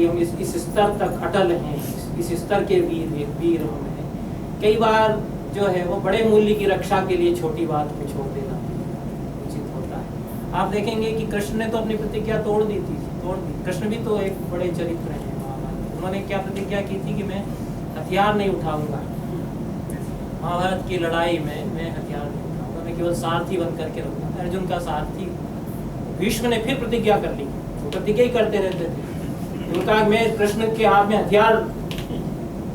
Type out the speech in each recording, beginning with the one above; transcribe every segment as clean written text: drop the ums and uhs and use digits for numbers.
कि हम इस स्तर तक अटल हैं, इस स्तर के वीर हम हैं। कई बार जो है वो बड़े मूल्य की रक्षा के लिए छोटी बात को छोड़ देना उचित होता है। आप देखेंगे कि कृष्ण ने तो अपनी प्रतिज्ञा तोड़ दी। कृष्ण भी तो एक बड़े चरित्र हैं महाभारत। उन्होंने क्या प्रतिज्ञा की थी कि मैं हथियार नहीं उठाऊंगा, महाभारत की लड़ाई में मैं हथियार नहीं उठाऊंगा, मैं केवल सारथी बन करके रहूंगा। अर्जुन का सारथी। भीष्म ने फिर प्रतिज्ञा कर ली, वो प्रतिज्ञा ही करते रहते थे। उनका मैं कृष्ण के हाथ में हथियार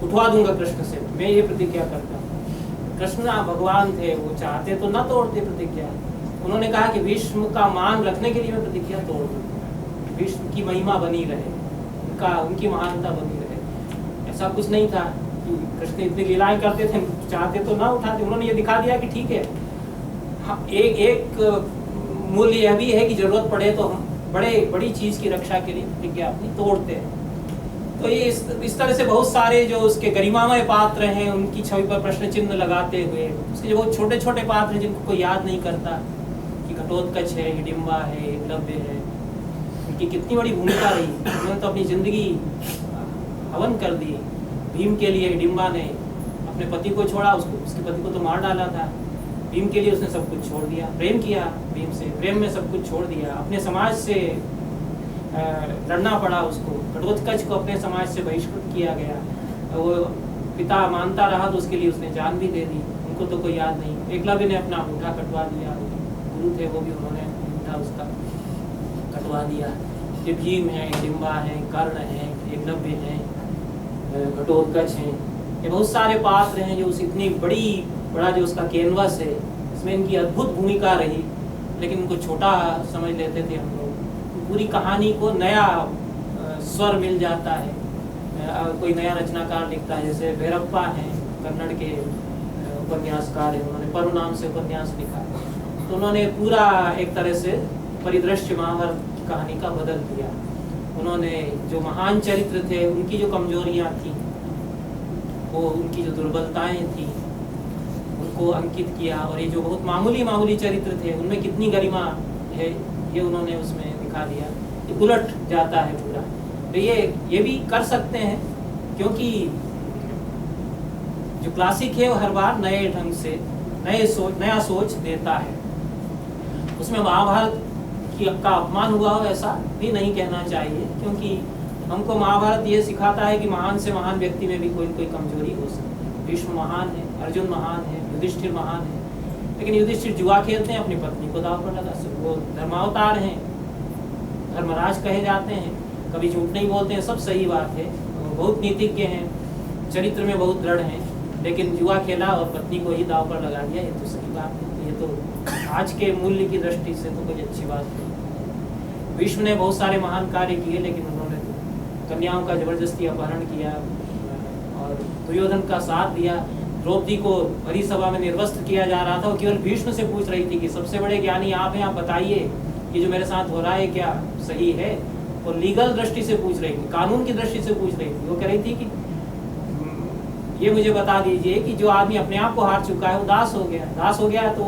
उठवा दूंगा, कृष्ण से मैं ये प्रतिज्ञा करता हूँ। कृष्ण भगवान थे, वो चाहते तो ना तोड़ते प्रतिज्ञा। उन्होंने कहा कि भीष्म का मान रखने के लिए मैं प्रतिज्ञा तोड़ दूंगा, भीष्म की महिमा बनी रहे, उनकी महानता बनी रहे। ऐसा कुछ नहीं था कि कृष्ण इतनी लीलाएं करते थे, चाहते तो ना उठाते। उन्होंने ये दिखा दिया कि ठीक है, एक मूल्य यह भी है कि जरूरत पड़े तो हम बड़ी चीज की रक्षा के लिए प्रतिज्ञा अपनी तोड़ते हैं। तो ये इस तरह से बहुत सारे जो उसके गरिमामय पात्र हैं उनकी छवि पर प्रश्न चिन्ह लगाते हुए, उसके जो बहुत छोटे छोटे पात्र हैं जिनको कोई याद नहीं करता कि घटोत्कच है, हिडिंबा है, एकलव्य है, उनकी कितनी बड़ी भूमिका रही। उन्होंने तो अपनी जिंदगी हवन कर दी भीम के लिए। हिडिंबा ने अपने पति को छोड़ा, उसके पति को तो मार डाला था। भीम के लिए उसने सब कुछ छोड़ दिया, प्रेम किया भीम से, प्रेम में सब कुछ छोड़ दिया, अपने समाज से लड़ना पड़ा उसको। घटोत्कच को अपने समाज से बहिष्कृत किया गया, वो पिता मानता रहा तो उसके लिए उसने जान भी दे दी, उनको तो कोई याद नहीं। एकलव्य ने अपना अंगूठा कटवा दिया, गुरु थे वो भी, उन्होंने अंगूठा उसका कटवा दिया। ये भीम है, हिडिंबा है, कर्ण है, एकलव्य है, घटोत्कच हैं, ये बहुत सारे पात्र हैं जो उस इतनी बड़ा जो उसका कैनवस है, इसमें इनकी अद्भुत भूमिका रही, लेकिन उनको छोटा समझ लेते थे हम लोग। पूरी कहानी को नया स्वर मिल जाता है, कोई नया रचनाकार लिखता है। जैसे भैरप्पा हैं, कन्नड़ के उपन्यासकार हैं, उन्होंने परु नाम से उपन्यास लिखा, तो उन्होंने पूरा एक तरह से परिदृश्य महाभारत की कहानी का बदल दिया। उन्होंने जो महान चरित्र थे उनकी जो कमजोरियां थी, वो उनकी जो दुर्बलताएं थी उनको अंकित किया, और ये जो बहुत मामूली चरित्र थे उनमें कितनी गरिमा है ये उन्होंने उसमें दिखा दिया। ये उलट जाता है पूरा। तो ये भी कर सकते हैं, क्योंकि जो क्लासिक है वो हर बार नए ढंग से नया सोच देता है। उसमें महाभारत का अपमान हुआ हो ऐसा भी नहीं कहना चाहिए, क्योंकि हमको महाभारत ये सिखाता है कि महान से महान व्यक्ति में भी कोई कमजोरी हो सकती है। भीष्म महान है, अर्जुन महान है, युधिष्ठिर महान है, लेकिन युधिष्ठिर जुआ खेलते हैं, अपनी पत्नी को दांव पर लगा सकते। वो धर्मावतार हैं, धर्मराज कहे जाते हैं, कभी झूठ नहीं बोलते हैं, सब सही बात है, बहुत नीतिज्ञ हैं, चरित्र में बहुत दृढ़ हैं, लेकिन जुआ खेला और पत्नी को ही दांव पर लगा दिया, ये तो सही बात है। ये तो आज के मूल्य की दृष्टि से तो कोई अच्छी बात नहीं। भीष्म ने बहुत सारे महान कार्य किए, लेकिन उन्होंने तो कन्याओं का जबरदस्ती अपहरण किया और दुर्योधन का साथ दिया। द्रौपदी को भरी सभा में निर्वस्त्र किया जा रहा था, वो केवल भीष्म से पूछ रही थी कि सबसे बड़े ज्ञानी आप हैं, आप बताइए कि जो मेरे साथ हो रहा है क्या सही है। और लीगल दृष्टि से पूछ रही थी, कानून की दृष्टि से पूछ रही थी। वो कह रही थी कि ये मुझे बता दीजिए कि जो आदमी अपने आप को हार चुका है वो दास हो गया तो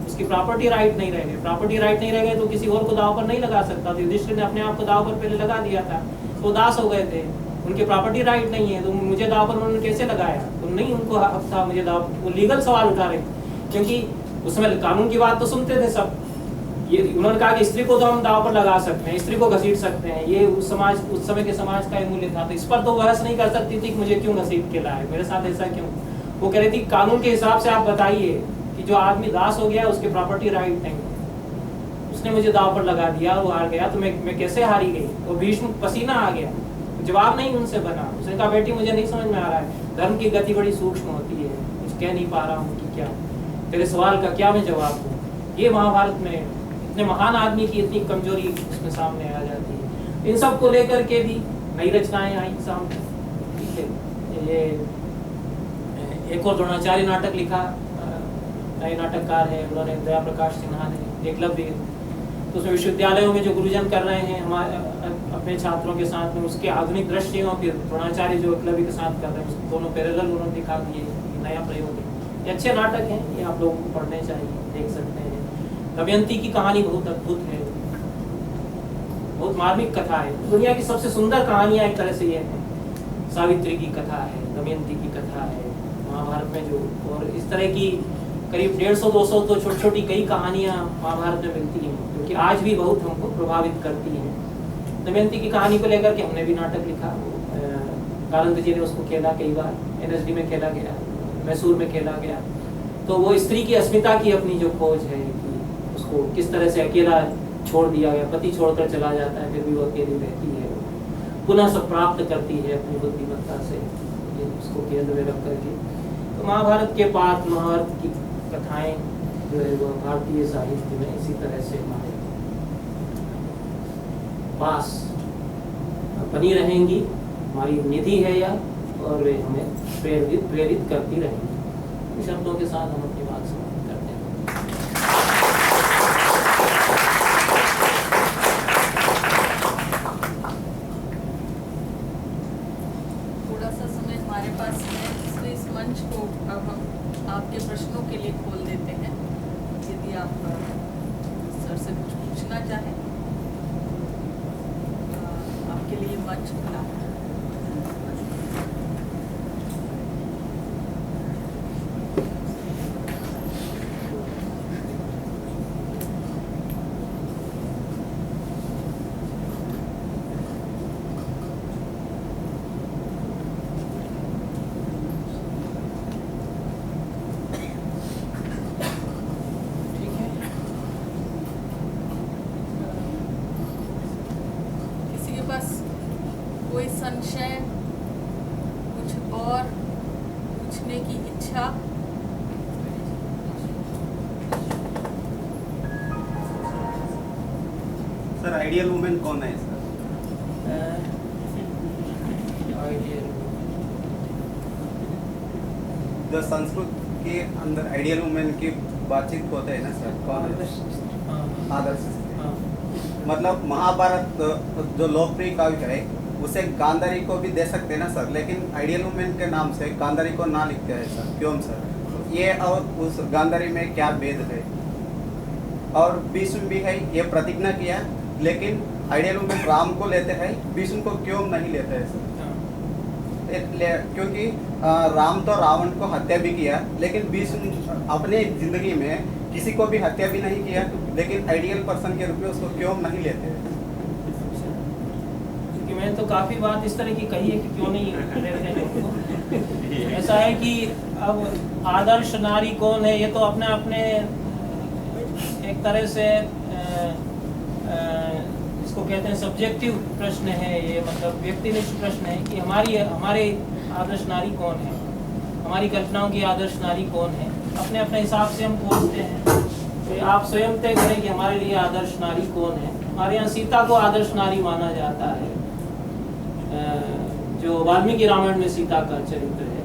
उसकी प्रॉपर्टी राइट नहीं रह गए। प्रॉपर्टी राइट नहीं रह गए तो किसी और को दाव पर नहीं लगा सकता। तो युधिष्ठिर ने अपने आप को दाव पर पहले लगा दिया था, तो दास हो गए थे, उनके प्रॉपर्टी राइट नहीं है, तो मुझे दाव पर उन्होंने कैसे लगाया? तो नहीं उनको हक था मुझे दाव। वो लीगल सवाल उठा रहे थे, क्योंकि उसमें कानून की बात तो सुनते थे सब। ये उन्होंने कहा कि स्त्री को तो हम दाव पर लगा सकते हैं, स्त्री को घसीट सकते हैं, ये उस समय के समाज का मूल्य था। तो इस पर तो बहस नहीं कर सकती थी कि मुझे क्यों घसीट के लाए, मेरे साथ ऐसा क्यों। वो कह रही थी कानून के हिसाब से आप बताइए कि जो आदमी दास हो गया उसके प्रॉपर्टी राइट नहीं, उसने मुझे दाव पर लगा दिया, वो हार गया, तो मैं कैसे हारी गई? वो भीष्म पसीना आ गया, जवाब नहीं उनसे बना। उसने कहा बेटी मुझे नहीं समझ में आ रहा है, धर्म की गति बड़ी सूक्ष्म होती है, कुछ कह नहीं पा रहा हूँ कि क्या तेरे सवाल का क्या मैं जवाब दूँ। ये महाभारत में इतने महान आदमी की इतनी कमजोरी उसमें सामने आ जाती है। इन सब को लेकर के भी नई रचनाएं आई सामने। ठीक है, ये एक और द्रोणाचार्य नाटक लिखा, नए नाटककार है, उन्होंने दया प्रकाश सिन्हा ने एकलव्य। तो उसमें विश्वविद्यालयों में जो गुरुजन कर रहे हैं हमारे अपने छात्रों के साथ में, उसके आधुनिक दृश्य और फिर द्रोणाचार्य जो एकलव्य के साथ कर रहे हैं, दोनों पैरेलल उन्होंने दिखा दिए। नया प्रयोग है, ये अच्छे नाटक हैं, ये आप लोगों को पढ़ने चाहिए, देख सकते हैं। दमयंती की कहानी बहुत अद्भुत है, बहुत मार्मिक कथा है। दुनिया की सबसे सुंदर कहानियां एक तरह से ये है। सावित्री की कथा है, दमयंती की कथा है महाभारत में जो, और इस तरह की करीब 150-200 तो छोटी छोटी कई कहानियां महाभारत में मिलती हैं, क्योंकि आज भी बहुत हमको प्रभावित करती हैं। दमयंती की कहानी को लेकर के हमने भी नाटक लिखा, कारंत जी ने उसको खेला, कई बार NSD में खेला गया, मैसूर में खेला गया। तो वो स्त्री की अस्मिता की अपनी जो खोज है कि उसको किस तरह से अकेला छोड़ दिया गया, पति छोड़कर चला जाता है, फिर भी वो अकेली रहती है, पुनः सब प्राप्त करती है अपनी बुद्धिमत्ता से, ये उसको केंद्र में रख करके। तो महाभारत के पाठ, महाभारत की कथाएं जो है वो भारतीय साहित्य में इसी तरह से हमारे पास बनी रहेंगी, हमारी निधि है यह, और वे हमें प्रेरित करती रहेंगी। इन शब्दों के साथ हम अपनी बात समाप्त करते हैं। थोड़ा सा समय हमारे पास है, इसलिए इस मंच को अब हम आपके प्रश्नों के लिए खोल देते हैं। यदि आप सर से कुछ पूछना चाहें, आपके लिए मंच खुला है। कोई संशय, कुछ और पूछने की इच्छा? सर आइडियल वुमेन कौन है सर? जो संस्कृत के अंदर आइडियल वुमेन की बातचीत होते है ना सर, कौन है? आदर्श। मतलब महाभारत जो लोकप्रिय काव्य है उसे गांधारी को भी दे सकते हैं ना सर, लेकिन आइडियल वुमेन के नाम से गांधारी को ना लिखते हैं सर, क्यों सर? ये और उस गांधारी में क्या भेद है? और भीष्म भी है, ये प्रतिज्ञा किया, लेकिन आइडियल वुमेन राम को लेते हैं, भीष्म को क्यों नहीं लेते हैं सर? क्योंकि राम तो रावण को हत्या भी किया, लेकिन भीष्म अपने जिंदगी में किसी को भी हत्या भी नहीं किया, लेकिन आइडियल पर्सन के रूप में उसको क्यों नहीं लेते? क्योंकि मैंने तो काफी बात इस तरह की कही है कि क्यों नहीं लेते हैं उनको। ऐसा है कि अब आदर्श नारी कौन है, ये तो अपने अपने एक तरह से इसको कहते हैं सब्जेक्टिव प्रश्न है, ये मतलब व्यक्तिनिष्ठ प्रश्न है कि हमारे आदर्श नारी कौन है, हमारी कल्पनाओं की आदर्श नारी कौन है। अपने अपने हिसाब से हम पूछते हैं, तो आप स्वयं तय करें कि हमारे लिए आदर्श नारी कौन है। हमारे यहाँ सीता को आदर्श नारी माना जाता है, जो वाल्मीकि रामायण में सीता का चरित्र है,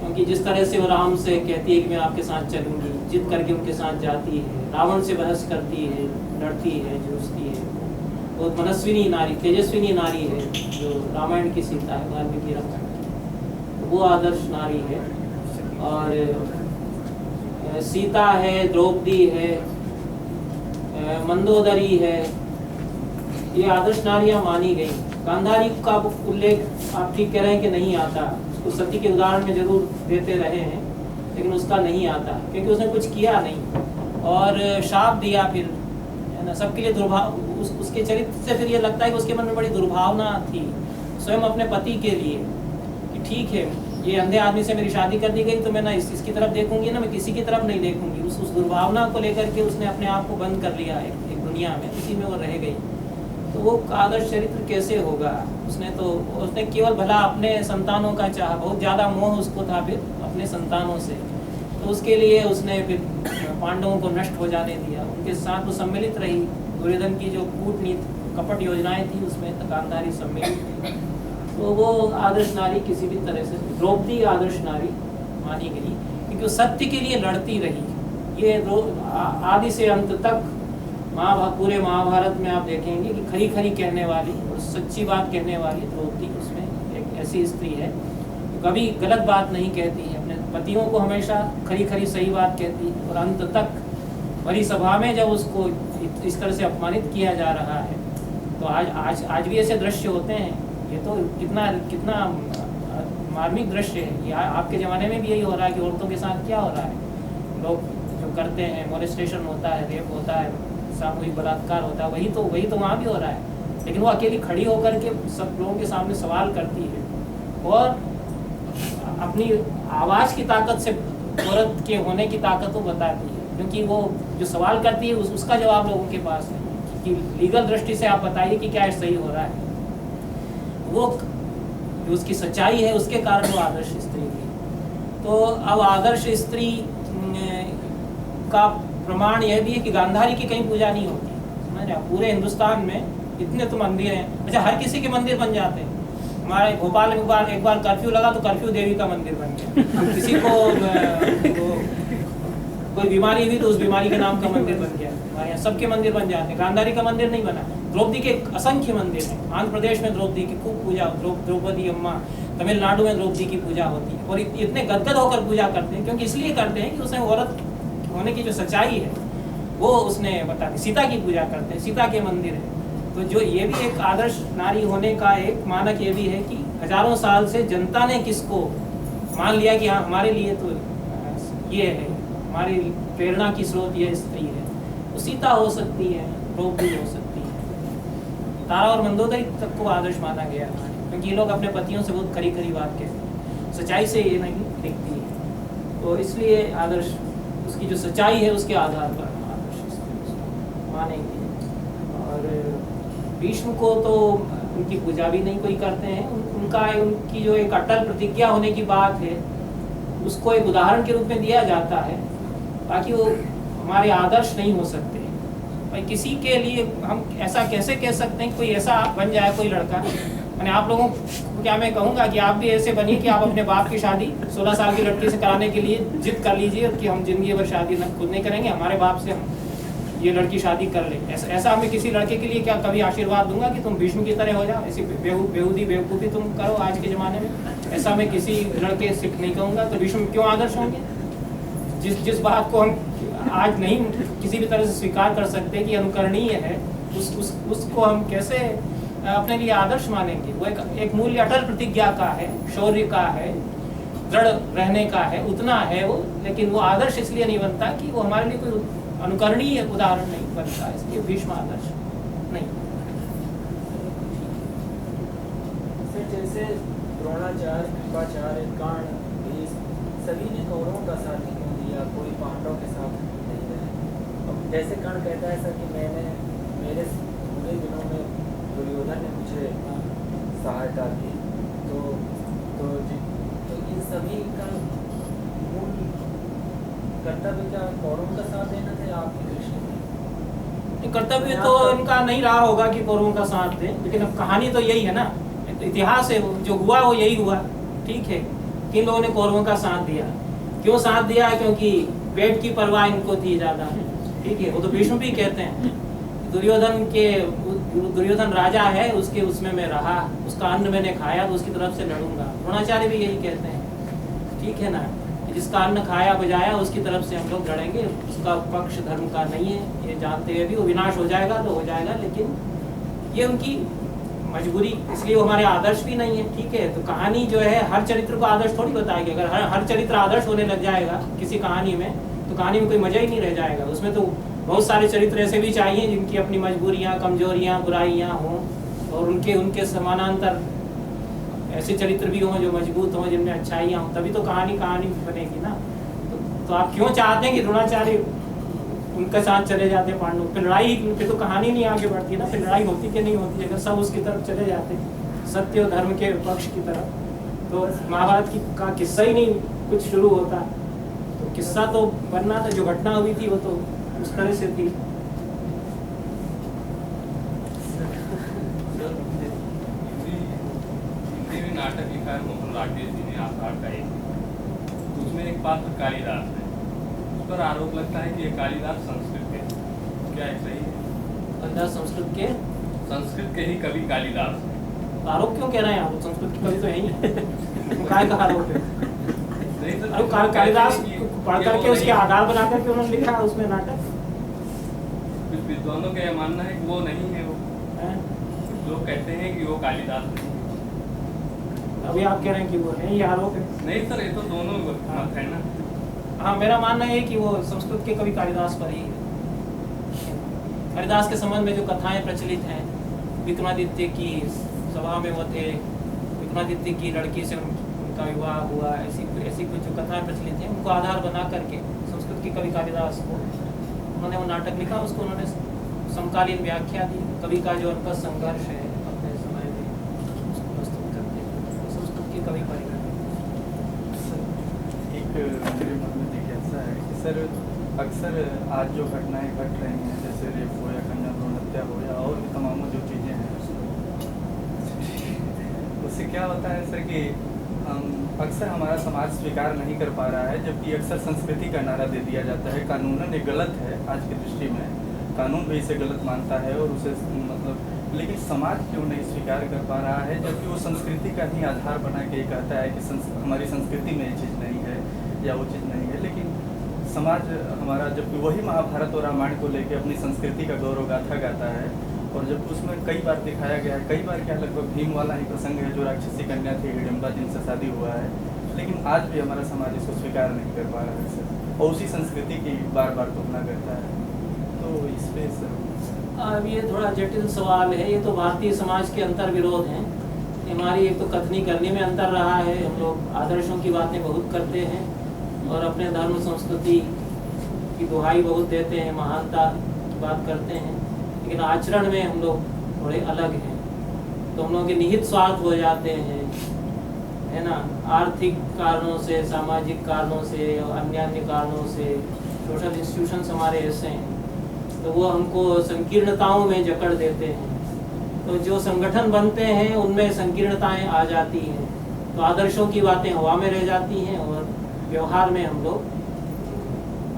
क्योंकि जिस तरह से वो राम से कहती है कि मैं आपके साथ चलूंगी, जिद करके उनके साथ जाती है, रावण से बहस करती है, लड़ती है, जूझती है, बहुत मनस्विनी नारी, तेजस्विनी नारी है जो रामायण की सीता है, वाल्मीकि रामायण की, वो आदर्श नारी है। और सीता है, द्रौपदी है, मंदोदरी है, ये आदर्श नारियां मानी गई। गांधारी का उल्लेख आप ठीक कह रहे हैं कि नहीं आता, उसको सती के उदाहरण में जरूर देते रहे हैं, लेकिन उसका नहीं आता क्योंकि उसने कुछ किया नहीं और शाप दिया, फिर है ना, सबके लिए दुर्भाव। उसके चरित्र से फिर ये लगता है कि उसके मन में बड़ी दुर्भावना थी स्वयं अपने पति के लिए कि ठीक है, ये अंधे आदमी से मेरी शादी कर दी गई तो मैं ना इसकी तरफ देखूंगी ना, मैं किसी की तरफ नहीं देखूंगी। उस दुर्भावना को लेकर के उसने अपने आप को बंद कर लिया एक दुनिया में, इसी में वो रह गई। तो वो आदर्श चरित्र कैसे होगा? उसने केवल भला अपने संतानों का चाहा, बहुत ज़्यादा मोह उसको था फिर अपने संतानों से, तो उसके लिए उसने फिर पांडवों को नष्ट हो जाने दिया, उनके साथ वो सम्मिलित रही। दुर्योधन की जो कूटनीति कपट योजनाएं थी उसमें गांधारी सम्मिलित थी। तो वो आदर्श नारी किसी भी तरह से, द्रौपदी आदर्श नारी मानी गई क्योंकि वो सत्य के लिए लड़ती रही। ये आदि से अंत तक पूरे महाभारत में आप देखेंगे कि खरी खरी कहने वाली और सच्ची बात कहने वाली द्रौपदी उसमें एक ऐसी स्त्री है, कभी गलत बात नहीं कहती है, अपने पतियों को हमेशा खरी खरी सही बात कहती है। और अंत तक बड़ी सभा में जब उसको इस तरह से अपमानित किया जा रहा है तो आज भी ऐसे दृश्य होते हैं। ये तो कितना कितना मार्मिक दृश्य है। ये आपके ज़माने में भी यही हो रहा है कि औरतों के साथ क्या हो रहा है, लोग जो करते हैं, मोलेस्टेशन होता है, रेप होता है, सामूहिक बलात्कार होता है, वही तो वहाँ भी हो रहा है। लेकिन वो अकेली खड़ी होकर के सब लोगों के सामने सवाल करती है और अपनी आवाज़ की ताकत से औरत के होने की ताकत वो बताती है, क्योंकि वो जो सवाल करती है उसका जवाब लोगों के पास है कि लीगल दृष्टि से आप बताइए कि क्या सही हो रहा है। वो जो उसकी सच्चाई है उसके कारण वो आदर्श स्त्री थी। तो अब आदर्श स्त्री का प्रमाण यह भी है कि गांधारी की कहीं पूजा नहीं होती, समझ रहे? पूरे हिंदुस्तान में इतने तो मंदिर हैं, अच्छा हर किसी के मंदिर बन जाते हैं। हमारे भोपाल में एक बार कर्फ्यू लगा तो कर्फ्यू देवी का मंदिर बन गया। किसी को कोई बीमारी हुई तो उस बीमारी के नाम का मंदिर बन गया। हमारे यहाँ सबके मंदिर बन जाते हैं, गांधारी का मंदिर नहीं बना। द्रौपदी के असंख्य मंदिर हैं। आंध्र प्रदेश में द्रौपदी की खूब पूजा, द्रौपदी अम्मा, तमिलनाडु में द्रौपदी की पूजा होती है और इतने गदगद होकर पूजा करते हैं, क्योंकि इसलिए करते हैं कि उसमें औरत होने की जो सच्चाई है वो उसने बता दी। सीता की पूजा करते हैं, सीता के मंदिर है। तो जो ये भी एक आदर्श नारी होने का एक मानक ये भी है कि हजारों साल से जनता ने किसको मान लिया कि हाँ हमारे लिए तो ये है, हमारी प्रेरणा की स्रोत ये स्त्री है। तो सीता हो सकती है, द्रौपदी हो सकती है, तारा और मंदोदरी तक को आदर्श माना गया है, क्योंकि ये लोग अपने पतियों से बहुत करी करी बात कहते हैं, सच्चाई से ये नहीं दिखती है। तो इसलिए आदर्श उसकी जो सच्चाई है उसके आधार पर आदर्श मानेंगे। और भीष्म को तो उनकी पूजा भी नहीं कोई करते हैं। उनकी जो एक अटल प्रतिज्ञा होने की बात है उसको एक उदाहरण के रूप में दिया जाता है, बाकी वो हमारे आदर्श नहीं हो सकते। भाई किसी के लिए हम ऐसा कैसे कह सकते हैं, कोई ऐसा बन जाए कोई लड़का, मैंने आप लोगों को क्या मैं कहूँगा कि आप भी ऐसे बनिए कि आप अपने बाप की शादी 16 साल की लड़की से कराने के लिए जिद कर लीजिए कि हम जिंदगी भर शादी खुद नहीं करेंगे, हमारे बाप से हम ये लड़की शादी कर ले। ऐसा मैं किसी लड़के के लिए क्या कभी आशीर्वाद दूंगा कि तुम भीष्म की तरह हो जाओ, ऐसी बेवकूफ़ी तुम करो आज के ज़माने में, ऐसा मैं किसी लड़के से नहीं कहूँगा। तो भीष्म क्यों आदर्श होंगे? जिस बात को हम आज नहीं किसी भी तरह से स्वीकार कर सकते कि अनुकरणीय है, उसको हम कैसे अपने लिए आदर्श मानेंगे? वो एक मूल्य अटल प्रतिज्ञा का है, शौर्य का है, दृढ़ रहने का है, उतना है वो। लेकिन वो आदर्श इसलिए नहीं बनता कि वो हमारे लिए कोई अनुकरणीय उदाहरण नहीं बनता, इसलिए भीष्म आदर्श नहीं। जैसे द्रोणाचार्य, कृपाचार्य, कर्ण, भीष्म सभी ने कौरवों का साथ क्यों दिया, कोई पांडवों के साथ नहीं रहे? अब जैसे कर्ण कहता है सर कि मेरे बुरे दिनों में दुर्योधन ने मुझे सहायता की, तो इन सभी का मूल कर्तव्य क्या कौरवों का साथ देना था या आपकी दृष्टि में? कर्तव्य तो इनका नहीं रहा होगा कि कौरवों का साथ दें, लेकिन अब कहानी तो यही है ना, इतिहास है, जो हुआ वो यही हुआ। ठीक है, किन लोगों ने कौरवों का साथ दिया? क्यों साथ दिया? क्योंकि पेट की परवाह इनको थी ज़्यादा। ठीक है, वो तो भीष्म भी कहते हैं दुर्योधन राजा है, उसमें मैं रहा, उसका अन्न मैंने खाया तो उसकी तरफ से लड़ूंगा। द्रोणाचार्य भी यही कहते हैं, ठीक है ना, जिसका अन्न खाया बजाया उसकी तरफ से हम लोग लड़ेंगे, उसका पक्ष धर्म का नहीं है, ये जानते हुए भी वो विनाश हो जाएगा तो हो जाएगा, लेकिन ये उनकी मजबूरी, इसलिए वो हमारे आदर्श भी नहीं है। ठीक है, तो कहानी जो है हर चरित्र को आदर्श थोड़ी बताएगी। अगर हर चरित्र आदर्श होने लग जाएगा किसी कहानी में तो कहानी में कोई मजा ही नहीं रह जाएगा। उसमें तो बहुत सारे चरित्र ऐसे भी चाहिए जिनकी अपनी मजबूरियाँ, कमजोरियाँ, बुराइयाँ हों, और उनके समानांतर ऐसे चरित्र भी हों जो मजबूत हों, जिनमें अच्छाइयाँ हों, तभी तो कहानी बनेगी ना। तो आप क्यों चाहते हैं कि द्रोणाचार्य उनके साथ चले जाते पांडव? फिर लड़ाई, फिर तो कहानी नहीं आगे बढ़ती ना, फिर लड़ाई होती कि नहीं होती अगर सब उसकी तरफ चले जाते, सत्य और धर्म के पक्ष की तरफ, तो महाभारत का किस्सा ही नहीं कुछ शुरू होता। तो किस्सा तो बनना था, जो घटना हुई थी वो तो उस तरह से थी। नाटक लिखा है मोहन राकेश जी ने, आषाढ़ का एक, तो उसमें एक पात्र कालिदास है, उस पर आरोप लगता है कि ये कालिदास संस्कृत के, क्या है सही है? कालिदास संस्कृत के ही कवि कालिदास है। आरोप क्यों कह रहे हैं आप? संस्कृत की कवि तो है ही काय का आरोप है? नहीं सर, कालिदास पढ़ करके उसके आधार बना करके उन्होंने लिखा उसमें नाटक। कुछ विद्वानों का यह मानना है कि वो नहीं है, वो लोग कहते हैं कि वो कालिदास नहीं है। अभी आप कह रहे हैं कि वो है, ये आरोप है। नहीं सर, ये तो दोनों मत है ना। हाँ, मेरा मानना है कि वो संस्कृत के कवि कालिदास पर ही है। कालिदास के संबंध में जो कथाएं प्रचलित हैं, विक्रमादित्य की सभा में वो थे, विक्रमादित्य की लड़की से उनका विवाह हुआ, ऐसी कुछ जो कथाएं प्रचलित हैं उनको आधार बना करके संस्कृत के कवि कालिदास को उन्होंने वो नाटक लिखा, उसको उन्होंने समकालीन व्याख्या दी। कवि का जो अनपद संघर्ष है अपने समय में उसको प्रस्तुत करते हैं, संस्कृत के कवि पर एक मेरे मन में जिज्ञासा है कि सर अक्सर आज जो घटनाएं घट रही हैं, जैसे रेप हो या कन्या भ्रूण हत्या हो या और भी तमाम जो चीज़ें हैं, उससे क्या होता है सर कि अक्सर हमारा समाज स्वीकार नहीं कर पा रहा है, जबकि अक्सर संस्कृति का नारा दे दिया जाता है। कानूनन ये गलत है आज की दृष्टि में, कानून भी इसे गलत मानता है और उसे मतलब, लेकिन समाज क्यों नहीं स्वीकार कर पा रहा है, जबकि वो संस्कृति का ही आधार बना के कहता है कि हमारी संस्कृति में ये चीज़ नहीं है या वो चीज़ नहीं है। लेकिन समाज हमारा जबकि वही महाभारत और रामायण को लेकर अपनी संस्कृति का गौरव गाथा गाता है, और जब उसमें कई बार दिखाया गया है, कई बार क्या लगभग भीम वाला ही प्रसंग है, जो राक्षसी कन्या थी हिडिंबा जिनसे शादी हुआ है, लेकिन आज भी हमारा समाज इसको स्वीकार नहीं कर पा रहा है सर, और उसी संस्कृति की बार बार तुलना करता है। तो इस पे सर अब ये थोड़ा जटिल सवाल है। ये तो भारतीय समाज के अंतर विरोध हैं। हमारी एक तो कथनी करने में अंतर रहा है, हम लोग आदर्शों की बातें बहुत करते हैं और अपने धर्म संस्कृति की दुहाई बहुत देते हैं, महानता की बात करते हैं, लेकिन आचरण में हम लोग थोड़े अलग हैं। तो हम लोग के निहित स्वार्थ हो जाते हैं, है ना, आर्थिक कारणों से, सामाजिक कारणों से और अन्य कारणों से। सोशल इंस्टीट्यूशंस हमारे ऐसे हैं तो वो हमको संकीर्णताओं में जकड़ देते हैं। तो जो संगठन बनते हैं उनमें संकीर्णताएं आ जाती हैं, तो आदर्शों की बातें हवा में रह जाती हैं और व्यवहार में हम लोग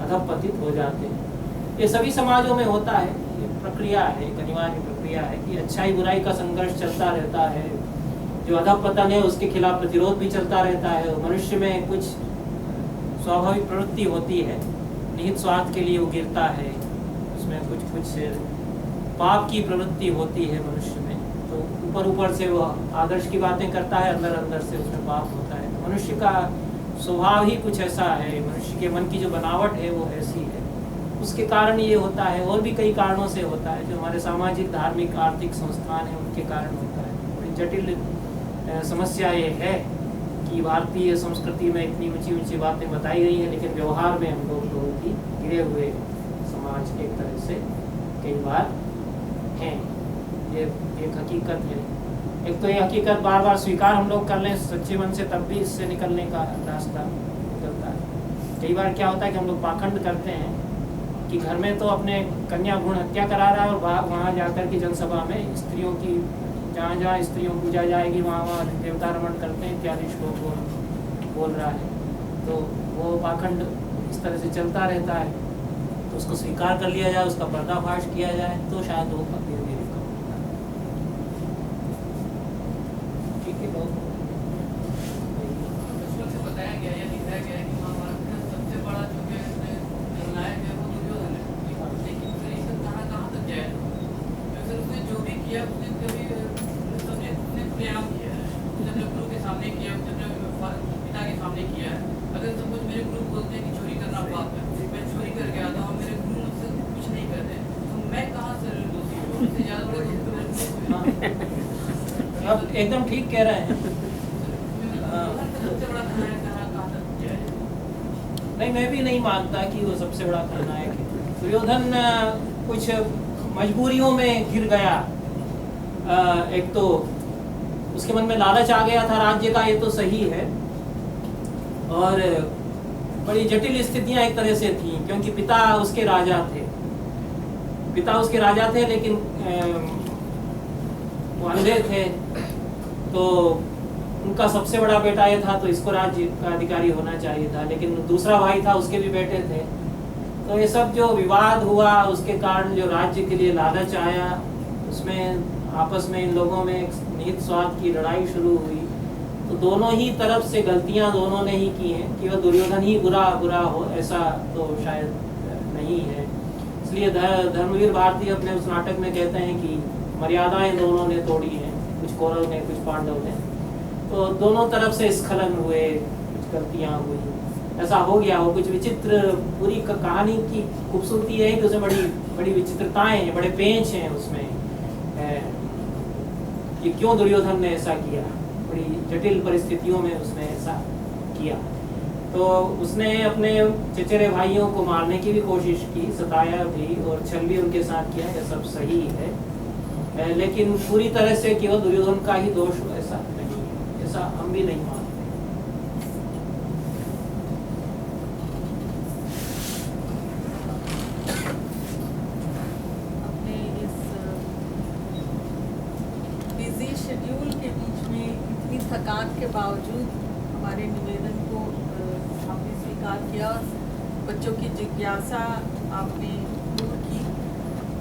अधपतित हो जाते हैं। ये सभी समाजों में होता है, ये प्रक्रिया है, एक अनिवार्य प्रक्रिया है कि अच्छाई बुराई का संघर्ष चलता रहता है। जो अधपतन है उसके खिलाफ प्रतिरोध भी चलता रहता है। मनुष्य में कुछ स्वाभाविक प्रवृत्ति होती है, निहित स्वार्थ के लिए वो गिरता है, उसमें कुछ पाप की प्रवृत्ति होती है मनुष्य में। तो ऊपर ऊपर से वो आदर्श की बातें करता है, अंदर अंदर से उसमें पाप होता है। तो मनुष्य का स्वभाव ही कुछ ऐसा है, मनुष्य के मन की जो बनावट है वो ऐसी है, उसके कारण ये होता है। और भी कई कारणों से होता है, जो हमारे सामाजिक, धार्मिक, आर्थिक संस्थान हैं उनके कारण होता है। बड़ी जटिल समस्या ये है कि भारतीय संस्कृति में इतनी ऊंची ऊंची बातें बताई गई हैं, लेकिन व्यवहार में हम लोग बहुत ही गिरे हुए समाज एक तरह से कई बार हैं। ये एक हकीकत है। एक तो ये हकीकत बार बार स्वीकार हम लोग कर लें सच्चे मन से, तब भी इससे निकलने का रास्ता निकलता है। कई बार क्या होता है कि हम लोग पाखंड करते हैं कि घर में तो अपने कन्या भ्रूण हत्या करा रहा है और वहाँ जाकर की जनसभा में स्त्रियों की, जहाँ जहाँ स्त्रियों पूजा जाएगी वहाँ देवता रमण करते हैं इत्यादि श्लोक बोल रहा है। तो वो पाखंड इस तरह से चलता रहता है। तो उसको स्वीकार कर लिया जाए, उसका पर्दाफाश किया जाए तो शायद वो धीरे धीरे कम होता है। ठीक है, बहुत बचपन से बताया गया या दिखाया गया है कि महाभारत का सबसे बड़ा जो निर्णायक है वो दुर्योधन है, लेकिन फिर इसे कहाँ तक जाए, फिर उसने जो भी किया उसने कभी उसने खुलेआम किया है, उसने अपने गुरु के सामने किया, उसने अपने पिता के सामने किया है। अगर सब कुछ मेरे गुरु बोलते हैं कि चोरी करना पाप है, मैं चोरी करके आता हूँ, मेरे गुरु मुझसे कुछ नहीं करते, तो मैं कहाँ से दोषी हूँ? उससे ज़्यादा बड़े आप एकदम ठीक कह रहे हैं। सबसे बड़ा खलनायक कहाँ तक जाए? नहीं, मैं भी नहीं मानता कि वो सबसे बड़ा खलनायक है। दुर्योधन कुछ मजबूरियों में घिर गया। एक तो उसके मन में लालच आ गया था राज्य का, ये तो सही है, और बड़ी जटिल स्थितियां एक तरह से थी, क्योंकि पिता उसके राजा थे, लेकिन वो अंधे थे। तो उनका सबसे बड़ा बेटा ये था, तो इसको राज्य का अधिकारी होना चाहिए था, लेकिन दूसरा भाई था, उसके भी बेटे थे। तो ये सब जो विवाद हुआ, उसके कारण जो राज्य के लिए लालच आया, उसमें आपस में इन लोगों में एक निहित स्वार्थ की लड़ाई शुरू हुई। तो दोनों ही तरफ से गलतियां दोनों ने ही की हैं। कि वह दुर्योधन ही बुरा हो ऐसा तो शायद नहीं है। इसलिए धर्मवीर भारती अपने उस नाटक में कहते हैं कि मर्यादाएं दोनों ने तोड़ी हैं, कुछ कौरव ने कुछ पांडव ने, तो दोनों तरफ से स्खलन हुए, कुछ गलतियां हुई, ऐसा हो गया हो। कुछ विचित्र, पूरी कहानी की खूबसूरती है कि उसमें बड़ी बड़ी विचित्रताएं हैं, बड़े पेंच हैं उसमें कि क्यों दुर्योधन ने ऐसा किया, बड़ी जटिल परिस्थितियों में उसने ऐसा किया। तो उसने अपने चचेरे भाइयों को मारने की भी कोशिश की, सताया भी और छल भी उनके साथ किया, यह सब सही है, लेकिन पूरी तरह से केवल दुर्योधन का ही दोष हो ऐसा नहीं है, ऐसा हम भी नहीं मानते। अपने इस बिजी शेड्यूल के बीच में इतनी थकान के बावजूद हमारे निवेदन को आपने स्वीकार किया और बच्चों की जिज्ञासा आपने दूर की।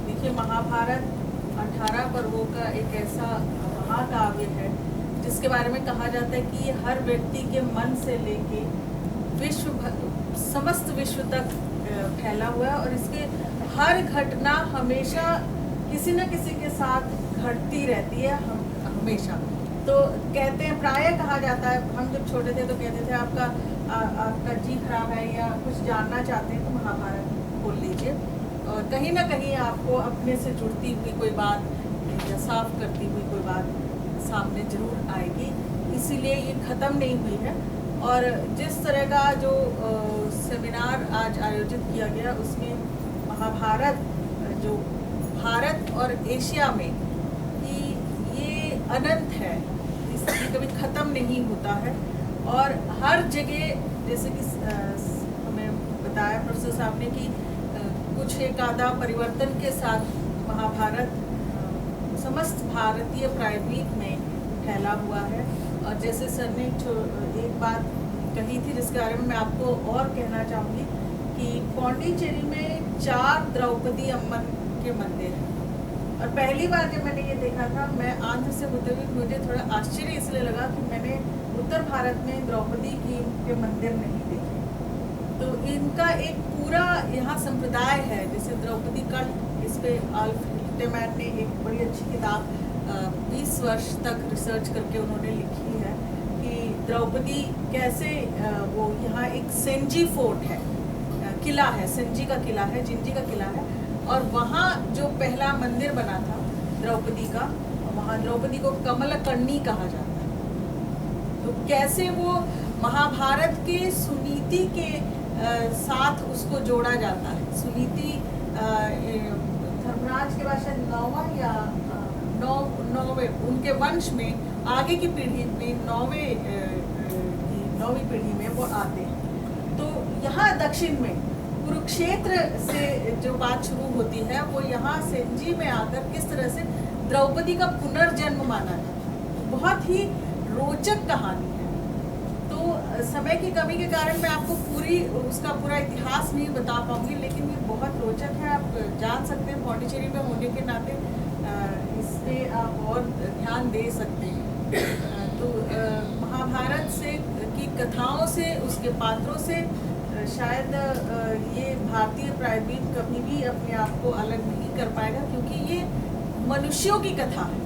देखिए, महाभारत 18 पर्वों का एक ऐसा महाकाव्य है जिसके बारे में कहा जाता है कि ये हर व्यक्ति के मन से लेके समस्त विश्व तक फैला हुआ है और इसके हर घटना हमेशा किसी न किसी के साथ घटती रहती है, हमेशा। तो कहते हैं, प्रायः कहा जाता है, हम जब छोटे थे तो कहते थे आपका जी खराब है या कुछ जानना चाहते हैं तो महाभारत खोल लीजिए और कहीं ना कहीं आपको अपने से जुड़ती हुई कोई बात या साफ करती हुई कोई बात सामने जरूर आएगी। इसीलिए ये ख़त्म नहीं हुई है। और जिस तरह का जो सेमिनार आज आयोजित किया गया उसमें महाभारत जो भारत और एशिया में कि ये अनंत है, इसकी कभी ख़त्म नहीं होता है और हर जगह, जैसे कि हमें बताया प्रोफेसर साहब ने कि कुछ एक आधा परिवर्तन के साथ महाभारत समस्त भारतीय प्रायद्वीप में फैला हुआ है। और जैसे सर ने एक बात कही थी जिसके बारे में मैं आपको और कहना चाहूँगी कि पौंडीचेरी में 4 द्रौपदी अम्मन के मंदिर हैं और पहली बार जब मैंने ये देखा था, मैं आंध्र से होते हुए मुझे थोड़ा आश्चर्य इसलिए लगा कि मैंने उत्तर भारत में द्रौपदी के मंदिर नहीं देखे। तो इनका एक पूरा यहाँ संप्रदाय है, जैसे द्रौपदी कल्ट, इस पे आल्फ हिल्टेमैन ने एक बड़ी अच्छी किताब 20 वर्ष तक रिसर्च करके उन्होंने लिखी है कि द्रौपदी कैसे वो यहाँ एक सेंजी फोर्ट है, किला है, सेंजी का किला है, जिंजी का किला है और वहाँ जो पहला मंदिर बना था द्रौपदी का, वहाँ द्रौपदी को कमलकर्णी कहा जाता है। तो कैसे वो महाभारत के सुनीति के साथ उसको जोड़ा जाता है। सुनीति धर्मराज के बाद शायद 9वां या 9वें उनके वंश में आगे की पीढ़ी में 9वीं पीढ़ी में वो आते हैं। तो यहाँ दक्षिण में कुरुक्षेत्र से जो बात शुरू होती है वो यहाँ सेंजी में आकर किस तरह से द्रौपदी का पुनर्जन्म माना जाता है। बहुत ही रोचक कहानी है। तो समय की कमी के कारण मैं आपको उसका पूरा इतिहास नहीं बता पाऊंगी, लेकिन ये बहुत रोचक है। आप जान सकते हैं, पौंडीचेरी में होने के नाते इस पर आप और ध्यान दे सकते हैं। तो महाभारत से की कथाओं से, उसके पात्रों से शायद ये भारतीय प्रायद्वीप कभी भी अपने आप को अलग नहीं कर पाएगा, क्योंकि ये मनुष्यों की कथा है।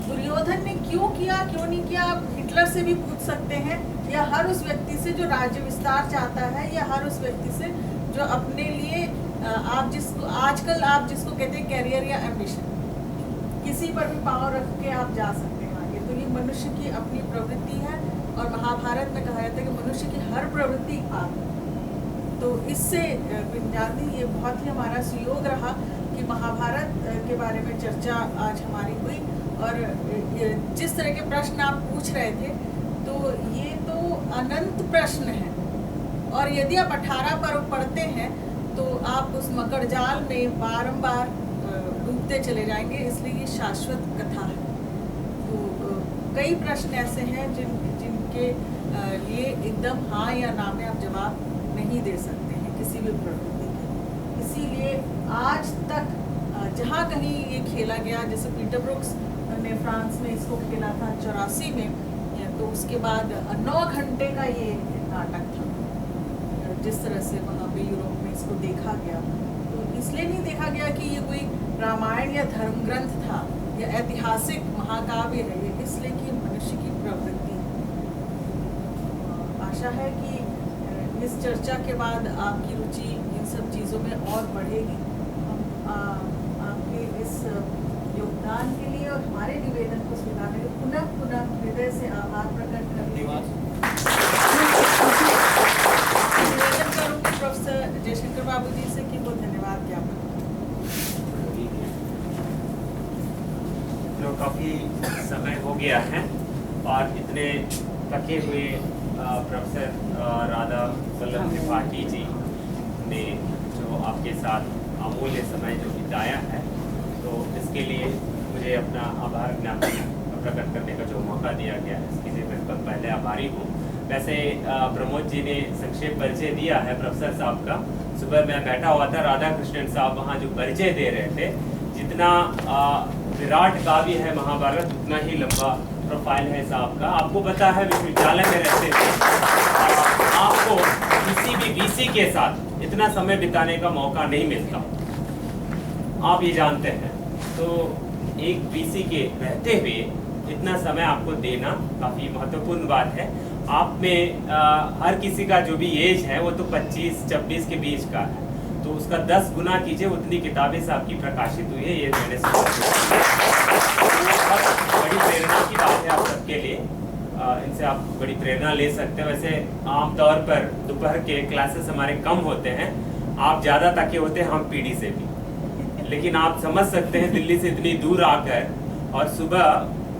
दुर्योधन ने क्यों किया, क्यों नहीं किया, आप हिटलर से भी पूछ सकते हैं, या हर उस व्यक्ति से जो राज्य विस्तार चाहता है, या हर उस व्यक्ति से जो अपने लिए आप जिसको कहते हैं कैरियर या एम्बिशन, किसी पर भी पाँव रख के आप जा सकते हैं आगे। तो ये मनुष्य की अपनी प्रवृत्ति है और महाभारत में कहा जाता है कि मनुष्य की हर प्रवृत्ति पाप है। तो इससे विज्ञानी ये बहुत ही हमारा सुयोग रहा कि महाभारत के बारे में चर्चा आज हमारी हुई। और जिस तरह के प्रश्न आप पूछ रहे थे, तो ये तो अनंत प्रश्न है, और यदि आप 18 पर्व पढ़ते हैं तो आप उस मकर जाल में बारंबार डूबते चले जाएंगे, इसलिए ये शाश्वत कथा है। तो कई प्रश्न ऐसे हैं जिनके लिए एकदम हाँ या ना में आप जवाब नहीं दे सकते हैं किसी भी प्रवृत्ति के। इसीलिए आज तक जहाँ कहीं ये खेला गया, जैसे पीटर ब्रुक्स ने फ्रांस में इसको खेला था 84 में, तो उसके बाद 9 घंटे का ये नाटक था। जिस तरह से वहाँ पे यूरोप में इसको देखा गया, तो इसलिए नहीं देखा गया कि ये कोई रामायण या धर्म ग्रंथ था, या ऐतिहासिक महाकाव्य है ये, इसलिए कि मनुष्य की प्रवृत्ति है। आशा है कि इस चर्चा के बाद आपकी रुचि इन सब चीज़ों में और बढ़ेगी। हम आपके इस योगदान के लिए और हमारे निवेदन को स्वीकारने के पुनः पुनः हृदय से आभार प्रकट करते हैं। निवेदन करूँगी प्रोफेसर जयशंकर बाबू जी से कि वो धन्यवाद ज्ञापन। जो काफ़ी समय हो गया है और इतने थके हुए प्रोफेसर राधा वल्लभ त्रिपाठी जी ने जो आपके साथ अमूल्य समय जो बिताया है, तो इसके लिए मुझे अपना आभार ज्ञापन प्रकट करने का जो मौका दिया गया है, इसके लिए मैं पहले आभारी हूँ। वैसे प्रमोद जी ने संक्षेप परिचय दिया है प्रोफेसर साहब का। सुबह मैं बैठा हुआ था, राधा कृष्णन साहब वहाँ जो परिचय दे रहे थे, जितना विराट काव्य है महाभारत उतना ही लंबा प्रोफाइल है साहब का। आपको पता है विश्वविद्यालय में रहते थे, आपको किसी भी वीसी के साथ इतना समय बिताने का मौका नहीं मिलता, आप ये जानते हैं। तो एक वीसी के रहते हुए इतना समय आपको देना काफ़ी महत्वपूर्ण बात है। आप में हर किसी का जो भी एज है वो तो 25-26 के बीच का है, तो उसका 10 गुना कीजिए, उतनी किताबें आपकी प्रकाशित हुई है, ये मैंने बड़ी प्रेरणा की बात है आप सबके लिए। इनसे आप बड़ी प्रेरणा ले सकते हैं। वैसे आमतौर पर दोपहर के क्लासेस हमारे कम होते हैं, आप ज़्यादा ताकि होते हैं हम पीढ़ी से भी, लेकिन आप समझ सकते हैं दिल्ली से इतनी दूर आकर और सुबह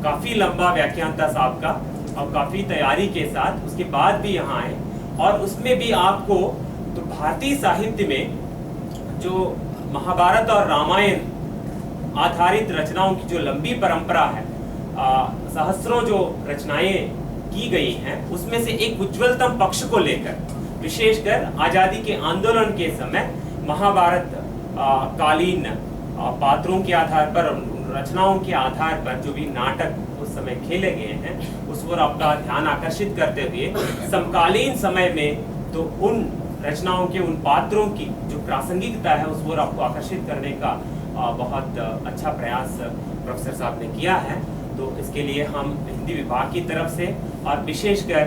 काफ़ी लंबा व्याख्यान था साहब का और काफ़ी तैयारी के साथ उसके बाद भी यहाँ आए, और उसमें भी आपको तो भारतीय साहित्य में जो महाभारत और रामायण आधारित रचनाओं की जो लंबी परंपरा है, सहस्रों जो रचनाएं की गई हैं, उसमें से एक उज्जवलतम पक्ष को लेकर, विशेषकर आज़ादी के आंदोलन के समय महाभारत कालीन पात्रों के आधार पर, रचनाओं के आधार पर जो भी नाटक उस समय खेले गए हैं, उस पर आपका ध्यान आकर्षित करते हुए समकालीन समय में तो उन रचनाओं के, उन पात्रों की जो प्रासंगिकता है उस पर आपको आकर्षित करने का बहुत अच्छा प्रयास प्रोफेसर साहब ने किया है। तो इसके लिए हम हिंदी विभाग की तरफ से और विशेषकर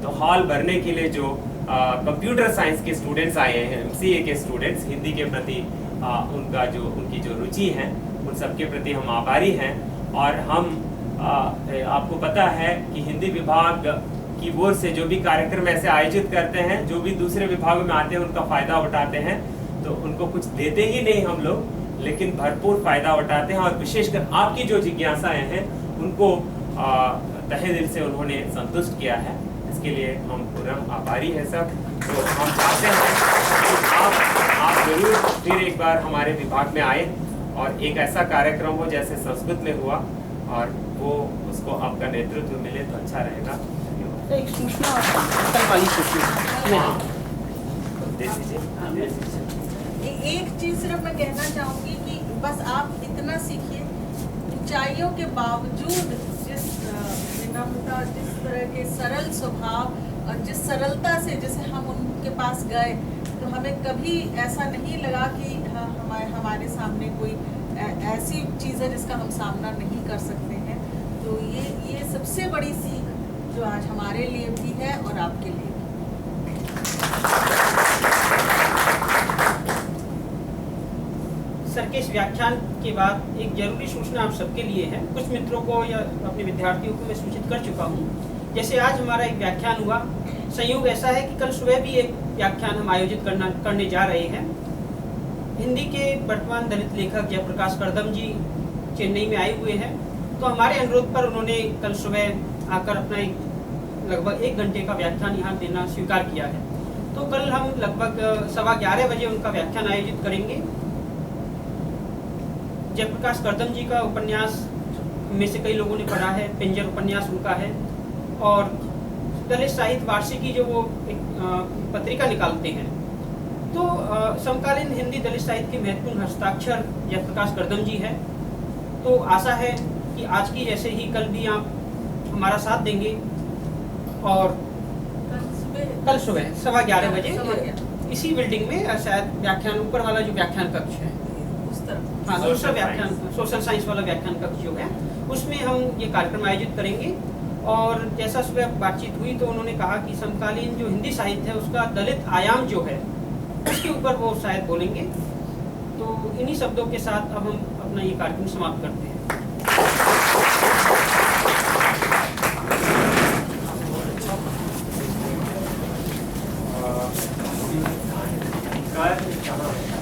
तो हॉल भरने के लिए जो कंप्यूटर साइंस के स्टूडेंट्स आए हैं, MCA के स्टूडेंट्स, हिंदी के प्रति उनकी जो रुचि है उन सब के प्रति हम आभारी हैं। और हम आपको पता है कि हिंदी विभाग की ओर से जो भी कार्यक्रम ऐसे आयोजित करते हैं, जो भी दूसरे विभागों में आते हैं उनका फ़ायदा उठाते हैं, तो उनको कुछ देते ही नहीं हम लोग, लेकिन भरपूर फ़ायदा उठाते हैं। और विशेषकर आपकी जो जिज्ञासाएं हैं उनको तहे दिल से उन्होंने संतुष्ट किया है, इसके लिए हम पूरा आभारी हैं सब। तो हम चाहते हैं कि आप जरूर फिर एक बार हमारे विभाग में आए और एक ऐसा कार्यक्रम हो जैसे संस्कृत में हुआ, और वो उसको आपका नेतृत्व मिले तो अच्छा रहेगा। एक सूचना वाली सूचना दे दीजिए। एक चीज सिर्फ मैं कहना चाहूँगी कि बस आप इतना सीखिए, ऊंचाइयों के बावजूद जिस विनम्रता, जिस तरह के सरल स्वभाव और जिस सरलता से जैसे हम उनके पास गए, तो हमें कभी ऐसा नहीं लगा कि हमारे सामने कोई ऐसी चीज़ है जिसका हम सामना नहीं कर सकते हैं। तो ये सबसे बड़ी सीख जो आज हमारे लिए भी है और आपके लिए भी। सर के इस व्याख्यान के बाद एक जरूरी सूचना आप सबके लिए है। कुछ मित्रों को या अपने विद्यार्थियों को मैं सूचित कर चुका हूँ। जैसे आज हमारा एक व्याख्यान हुआ, संयोग ऐसा है कि कल सुबह भी एक व्याख्यान हम आयोजित करने जा रहे हैं। हिंदी के वर्तमान दलित लेखक जयप्रकाश करदम जी चेन्नई में आए हुए हैं, तो हमारे अनुरोध पर उन्होंने कल सुबह आकर अपना लगभग 1 घंटे का व्याख्यान यहाँ देना स्वीकार किया है। तो कल हम लगभग 11:15 बजे उनका व्याख्यान आयोजित करेंगे। जयप्रकाश करदम जी का उपन्यास में से कई लोगों ने पढ़ा है, पिंजर उपन्यास उनका है, और दलित साहित्य वार्षिकी जो वो एक पत्रिका निकालते हैं। तो समकालीन हिंदी दलित साहित्य के महत्वपूर्ण हस्ताक्षर जयप्रकाश करदम जी है। तो आशा है कि आज की जैसे ही कल भी आप हमारा साथ देंगे, और कल सुबह 11:15 बजे इसी बिल्डिंग में शायद व्याख्यान, ऊपर वाला जो व्याख्यान कक्ष है उस तरफ हाँ Social दूसरा व्याख्यान science। सोशल साइंस वाला व्याख्यान कक्ष जो है उसमें हम ये कार्यक्रम आयोजित करेंगे। और जैसा सुबह बातचीत हुई तो उन्होंने कहा कि समकालीन जो हिंदी साहित्य है उसका दलित आयाम जो है उसके ऊपर वो शायद बोलेंगे। तो इन्हीं शब्दों के साथ अब हम अपना ये कार्यक्रम समाप्त करते हैं। कार्य कहाँ है?